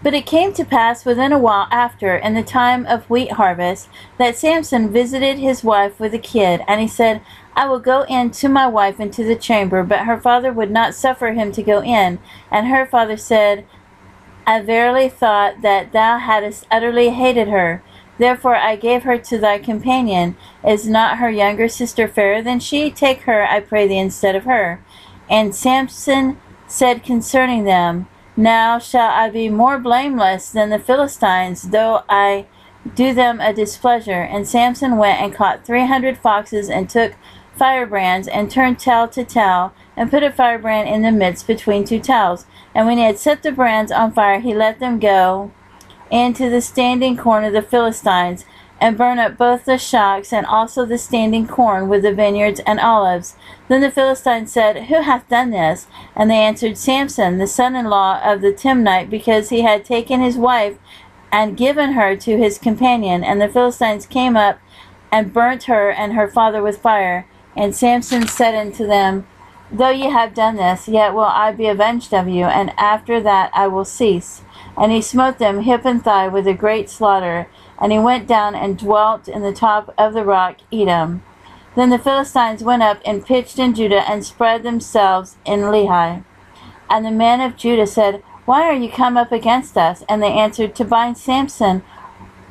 But it came to pass within a while after, in the time of wheat harvest, that Samson visited his wife with a kid, and he said, I will go in to my wife into the chamber. But her father would not suffer him to go in. And her father said, I verily thought that thou hadst utterly hated her. Therefore I gave her to thy companion. Is not her younger sister fairer than she? Take her, I pray thee, instead of her. And Samson said concerning them, Now shall I be more blameless than the Philistines, though I do them a displeasure. And Samson went and caught 300 foxes, and took firebrands, and turned tail to tail, and put a firebrand in the midst between two tails. And when he had set the brands on fire, he let them go into the standing corn of the Philistines, and burn up both the shocks and also the standing corn with the vineyards and olives. Then the Philistines said, Who hath done this? And they answered, Samson, the son-in-law of the Timnite, because he had taken his wife and given her to his companion. And the Philistines came up and burnt her and her father with fire. And Samson said unto them, Though ye have done this, yet will I be avenged of you, and after that I will cease. And he smote them hip and thigh with a great slaughter. And he went down and dwelt in the top of the rock Edom. Then the Philistines went up and pitched in Judah, and spread themselves in Lehi. And the men of Judah said, Why are you come up against us? And they answered, To bind Samson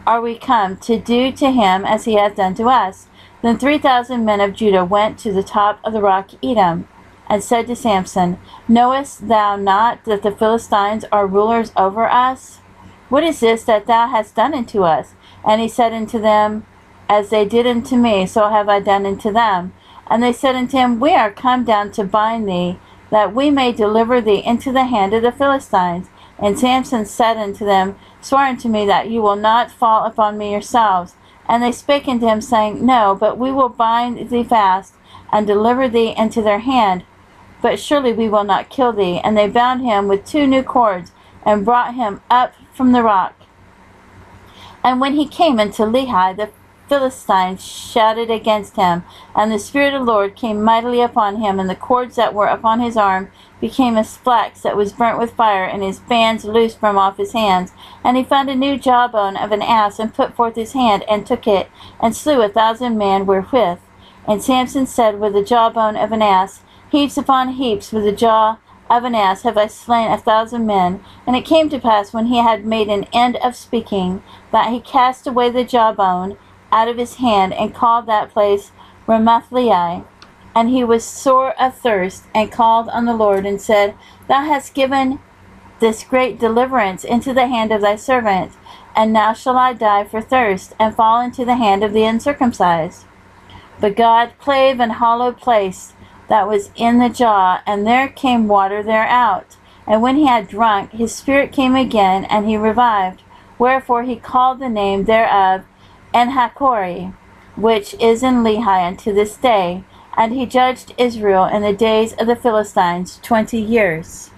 are we come, to do to him as he hath done to us. Then 3,000 men of Judah went to the top of the rock Edom, and said to Samson, Knowest thou not that the Philistines are rulers over us? What is this that thou hast done unto us? And he said unto them, As they did unto me, so have I done unto them. And they said unto him, We are come down to bind thee, that we may deliver thee into the hand of the Philistines. And Samson said unto them, Swear unto me that you will not fall upon me yourselves. And they spake unto him, saying, No, but we will bind thee fast, and deliver thee into their hand. But surely we will not kill thee. And they bound him with 2 new cords, and brought him up from the rock. And when he came into Lehi, the Philistines shouted against him, and the Spirit of the Lord came mightily upon him, and the cords that were upon his arm became as flax that was burnt with fire, and his bands loosed from off his hands. And he found a new jawbone of an ass, and put forth his hand, and took it, and slew 1,000 men wherewith. And Samson said, With the jawbone of an ass, heaps upon heaps, with the jaw of an ass have I slain 1,000 men. And it came to pass, when he had made an end of speaking, that he cast away the jawbone out of his hand, and called that place Ramathlehi. And he was sore athirst, and called on the Lord, and said, Thou hast given this great deliverance into the hand of thy servant, and now shall I die for thirst, and fall into the hand of the uncircumcised. But God clave an hollow place that was in the jaw, and there came water thereout. And when he had drunk, his spirit came again, and he revived. Wherefore he called the name thereof Enhakkore, which is in Lehi unto this day. And he judged Israel in the days of the Philistines 20 years.